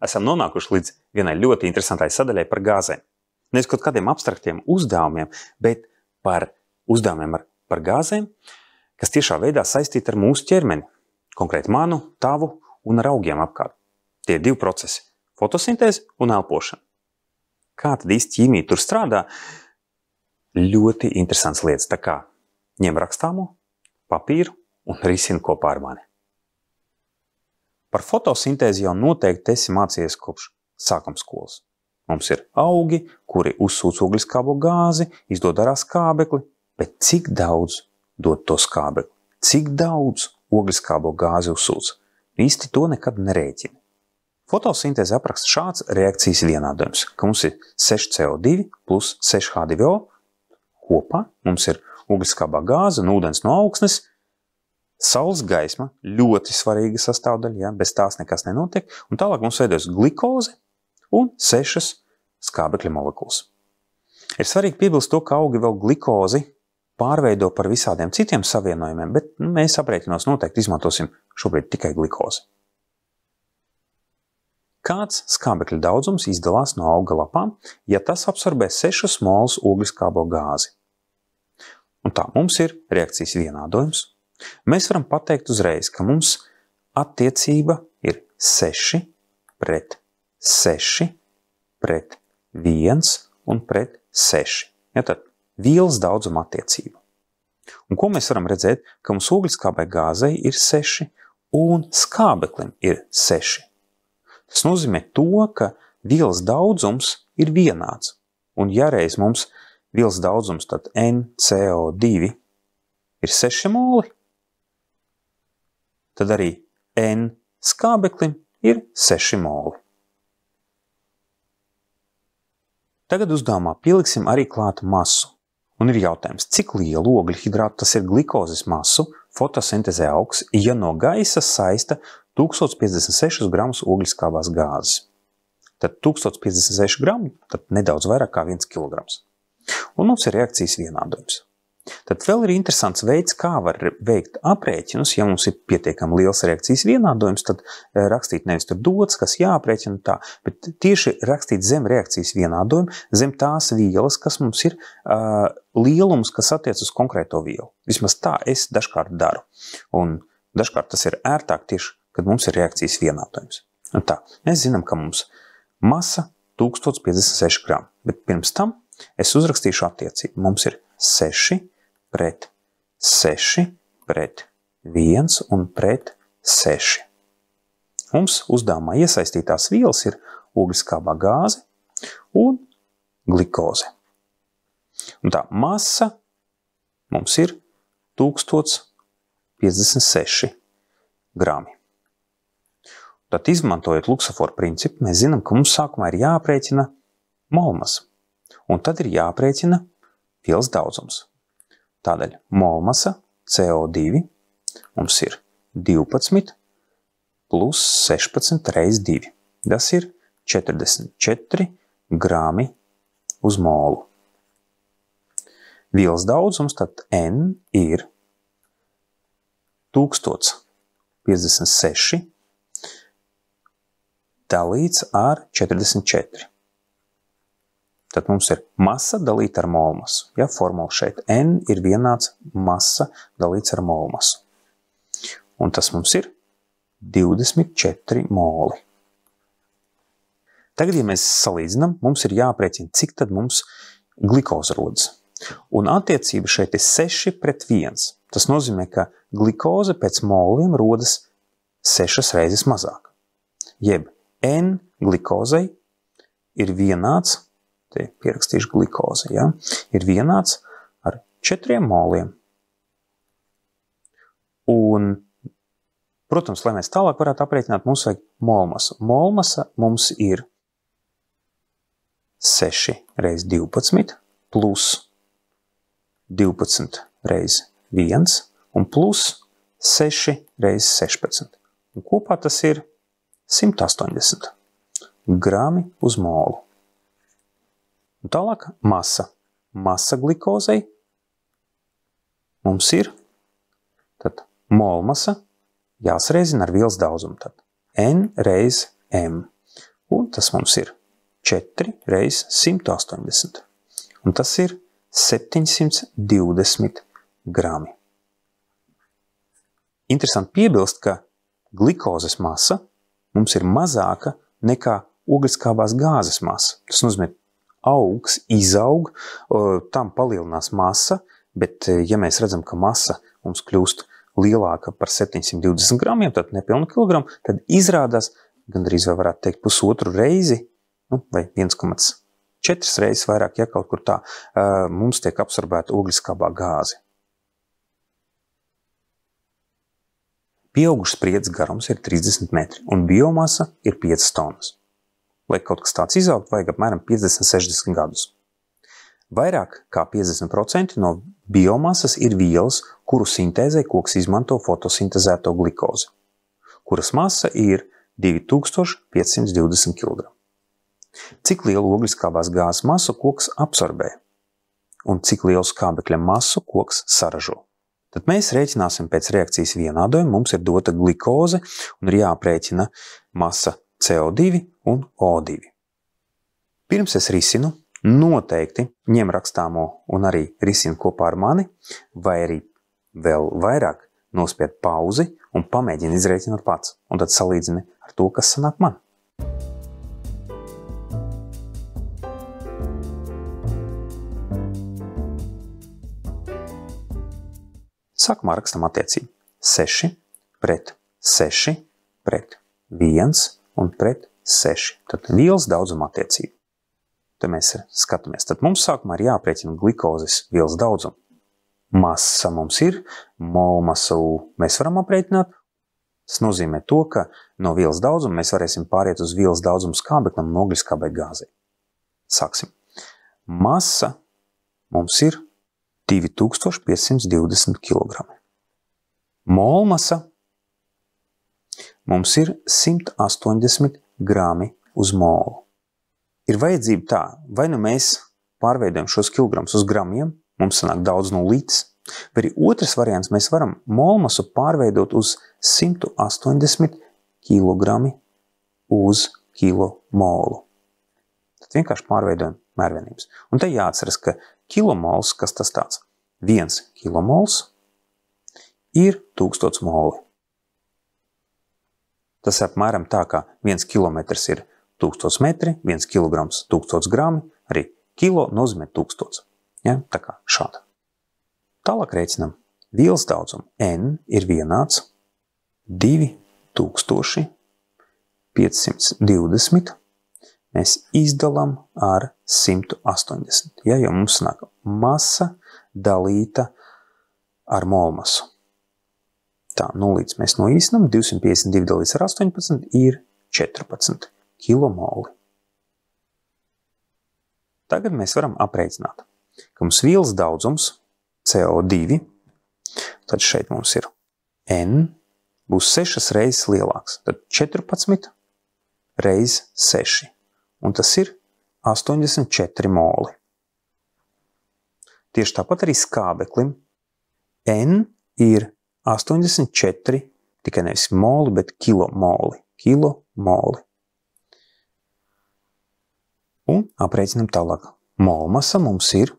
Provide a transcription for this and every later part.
esam nonākuši līdz vienai ļoti interesantai sadaļai par gāzēm. Nevis kaut kādiem abstraktiem uzdevumiem, bet par uzdevumiem par gāzēm, kas tiešā veidā saistīti ar mūsu ķermeni, konkrēti manu, tavu un ar augiem apkārt. Tie ir divi procesi – fotosintēze un elpošana. Kā tad īsti ķīmija tur strādā? Ļoti interesants lietas, tā kā ņem rakstāmo, papīru un risina kopā ar mani. Par fotosintēzi jau noteikti esi mācījies kopš sākuma skolas. Mums ir augi, kuri uzsūc ogliskābo gāzi, izdod ārā skābekli, bet cik daudz dod to skābekli? Cik daudz ogliskābo gāzi uzsūc? Īsti to nekad nerēķina. Fotosintēze apraksta šāds reakcijas vienādojums, ka mums ir 6CO2 plus 6H2O. Kopā mums ir ogliskābā gāze un ūdens no augsnes, saules gaisma, ļoti svarīga sastāvdaļa, ja? Bez tās nekas nenotiek, un tālāk mums veidojas glikoze un 6 skābekļa molekulas. Ir svarīgi piebilst to, ka augi vēl glikozi pārveido par visādiem citiem savienojumiem, bet mēs aprēķinos noteikti izmantosim šobrīd tikai glikozi. Kāds skābekļa daudzums izdalās no auga lapām, ja tas absorbē 6 molus ogliskābo gāzi? Un tā mums ir reakcijas vienādojums. Mēs varam pateikt uzreiz, ka mums attiecība ir 6 pret 6 pret 1 un pret 6. Ja, tad vielas daudzuma attiecība. Un ko mēs varam redzēt? Ka mums ogliskābai gāzei ir 6 un skābeklim ir 6. Tas nozīmē to, ka vielas daudzums ir vienāds. Un ja reiz mums vielas daudzums, tad NCO2 ir 6 moli, tad arī N skābeklim ir 6 moli. Tagad uzdevumā pieliksim arī klāt masu. Un ir jautājums, cik lielu ogļhidrātu, tas ir glikozes masu, fotosintezē augs, ja no gaisa saista 1056 gramus ogliskābās gāzes. Tad 1056 gramu, tad nedaudz vairāk kā 1 kilograms. Un mums ir reakcijas vienādojums. Tad vēl ir interesants veids, kā var veikt aprēķinus. Ja mums ir pietiekami liels reakcijas vienādojums, tad rakstīt nevis tur dots, kas jāaprēķina tā, bet tieši rakstīt zem reakcijas vienādojuma, zem tās vielas, kas mums ir lielums, kas attiec uz konkrēto vielu. Vismaz tā es dažkārt daru. Un dažkārt tas ir ērtāk tieši, kad mums ir reakcijas vienādojums. Un tā, mēs zinām, ka mums masa 1056 gramu, bet pirms tam es uzrakstīšu attiecību. Mums ir 6 pret 6 pret 1 un pret 6. Mums uzdevumā iesaistītās vielas ir ogliskābā gāze un glikoze. Un tā masa mums ir 1056 grami. Tad izmantojot Luksaforu principu, mēs zinām, ka mums sākumā ir jāaprēķina molmasa. Un tad ir jāaprēķina vielas daudzums. Tādēļ molmasa CO2 mums ir 12 plus 16 reiz 2. Tas ir 44 grami uz molu. Vielas daudzums tad N ir 1056 dalīts ar 44. Tad mums ir masa dalīta ar molmasu. Ja, formula šeit N ir vienāds masa dalīts ar molmasu. Un tas mums ir 24 moli. Tagad, ja mēs salīdzinām, mums ir jāaprēķina, cik tad mums glikoze rodas. Un attiecība šeit ir 6 pret 1. Tas nozīmē, ka glikoze pēc moliem rodas 6 reizes mazāk. Jeb N glikozei ir vienāds, te pierakstīšu glikozi, ja, ir vienāds ar 4 moliem. Un, protams, lai mēs tālāk varētu aprēķināt, mums vajag molmasu. Molmasa mums ir 6 reiz 12 plus 12 reiz 1 un plus 6 reiz 16. Un kopā tas ir 180 grami uz molu. Un tālāk masa. Masa glikozei mums ir tad molmasa jāsareizina ar vielas daudzumu. Tad N reiz M. Un tas mums ir 4 reizes 180. Un tas ir 720 grami. Interesanti piebilst, ka glikozes masa mums ir mazāka nekā ogliskābās gāzes masa. Tas nozīmē, augs izaug, tam palielinās masa, bet ja mēs redzam, ka masa mums kļūst lielāka par 720 gramiem, tad nepilnu kilogramu, tad izrādās gandrīz vai varētu teikt pusotru reizi, vai 1,4 reizes vairāk, ja kaut kur tā, mums tiek absorbēta ogliskābā gāze. Pieaugušas spriedzes garums ir 30 metri un biomasa ir 5 tonnas. Lai kaut kas tāds izaugt, vajag apmēram 50-60 gadus. Vairāk kā 50% no biomasas ir vielas, kuru sintēzē koks izmanto fotosintezēto glikozi, kuras masa ir 2520 kg. Cik lielu ogliskābās gāzes masu koks absorbē un cik lielu skābekļa masu koks saražo? Tad mēs rēķināsim pēc reakcijas vienādojuma, mums ir dota glikoze un ir jāprēķina masa CO2 un O2. Pirms es risinu, noteikti ņem rakstāmo un arī risinu kopā ar mani, vai arī vēl vairāk nospied pauzi un pamēģini izrēķināt pats, un tad salīdzini ar to, kas sanāk man. Sākumā rakstam attiecību 6 pret 6 pret 1 un pret 6. Tad vielas daudzuma attiecība. Te mēs skatāmies. Tad mums sākumā ir jāprēķina glikozes vielas daudzumu. Masa mums ir, molmasu mēs varam aprēķināt. Tas nozīmē to, ka no vielas daudzuma mēs varēsim pāriet uz vielas daudzumu skābeklim un ogliskābai gāzei. Sāksim. Masa mums ir 2520 kg. Molmasa mums ir 180 grami uz molu. Ir vajadzība tā, vai nu mēs pārveidojam šos kilogramus uz gramiem, mums sanāk daudz nulītes, vai arī otrs variants, mēs varam molmasu pārveidot uz 180 kg uz kilomolu. Tad vienkārši pārveidojam mērvienības. Un te jāatceras, ka kilomols, kas tas tāds? 1 kilomols ir 1000 moli. Tas apmēram tā, kā 1 kilometrs ir 1000 metri, 1 kilograms 1000 grami, arī kilo nozīmē 1000. Ja? Tā kā šāda. Tālāk rēķinam. Vielas daudzumu N ir vienāds 2520. Mēs izdalām ar 180. Ja, jo mums nāk masa dalīta ar molmasu. Tā, nulītes mēs noīsinām, 252 dalīts ar 18 ir 14 kilomoli. Tagad mēs varam aprēķināt, ka mums vielas daudzums CO2, tad šeit mums ir N, būs 6 reizes lielāks. Tad 14 reizes 6. Un tas ir 84 moli. Tieši tāpat arī skābeklim N ir 84, tikai nevis moli, bet kilomoli. Kilomoli. Un aprēķinam tālāk. Molmasa mums ir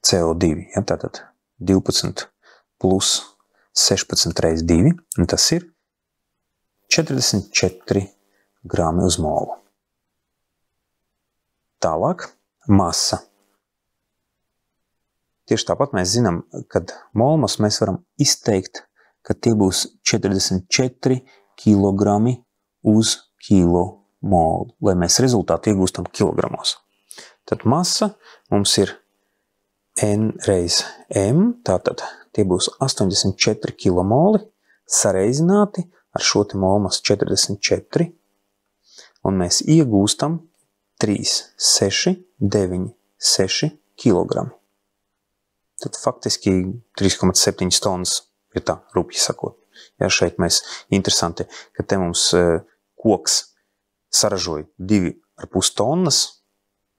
CO2. Ja, tātad 12 plus 16 reiz 2, un tas ir 44 grami uz molu. Tālāk, masa. Tieši tāpat mēs zinām, kad molmas mēs varam izteikt, ka tie būs 44 kilogrami uz kilomolu, lai mēs rezultātu iegūstam kilogramos. Tad masa mums ir N reiz M, tātad tie būs 84 kilomoli, sareizināti ar šo te molmas 44, un mēs iegūstam 3, 6, 9, 6 kilogrami. Tad faktiski 3,7 tonnas ir tā, rupji sakot. Ja šeit mēs interesanti, ka te mums koks saražoja 2,5 tonnas,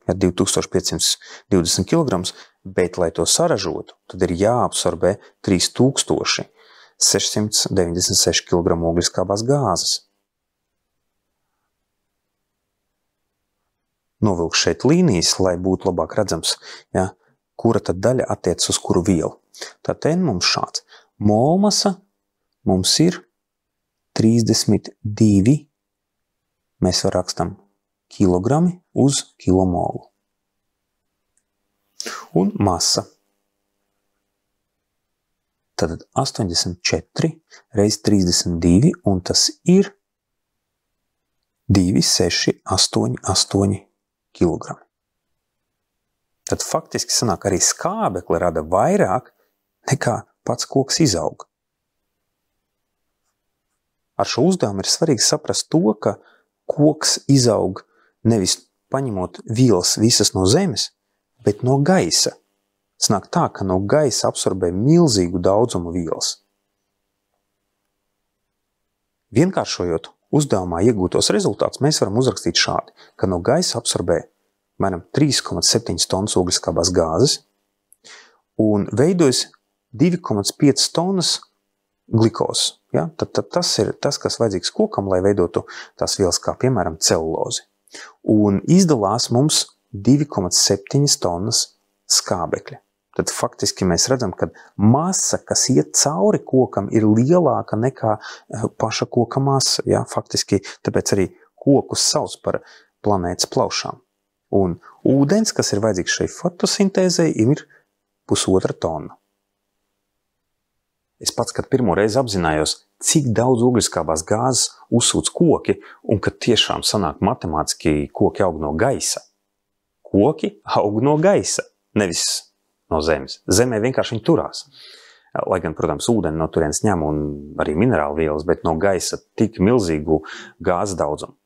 ja 2520 kg, bet, lai to saražotu, tad ir jāabsorbē 3696 kg ogliskābās gāzes. novilku šeit līnijas, lai būtu labāk redzams, ja, kura tad daļa attiec uz kuru vielu. Tad N mums šāds. Molmasa mums ir 32, mēs var rakstam kilogrami uz kilomolu. Un masa. Tad 84 reiz 32, un tas ir 2,688 kilogrami. Tad faktiski sanāk arī skābekli rada vairāk nekā pats koks izaug. Ar šo uzdevumu ir svarīgi saprast to, ka koks izaug nevis paņemot vielas visas no zemes, bet no gaisa. Sanāk tā, ka no gaisa absorbē milzīgu daudzumu vielas. Vienkāršojot uzdevumā iegūtos rezultātus, mēs varam uzrakstīt šādi, ka no gaisa absorbē mēram 3,7 tonnas ogliskābās gāzes un veidojas 2,5 tonnas glikozes. Ja? Tad tas ir tas, kas vajadzīgs kokam, lai veidotu tās vielas kā, piemēram, celulozi. Un izdalās mums 2,7 tonnas skābekļa. Tad faktiski mēs redzam, ka masa, kas iet cauri kokam, ir lielāka nekā paša koka masa. Ja? Faktiski tāpēc arī kokus sauc par planētas plaušām. Un ūdens, kas ir vajadzīgs šai fotosintēzei, ir 1,5 tonna. Es pats, kad pirmo reizi apzinājos, cik daudz ogliskābās gāzes uzsūc koki, un kad tiešām sanāk matemātiski koki aug no gaisa. Koki aug no gaisa, nevis no zemes. Zemē vienkārši viņi turās. Lai gan, protams, ūdeni no turienes ņem un arī minerālu vielas, bet no gaisa tik milzīgu gāzes daudzumu.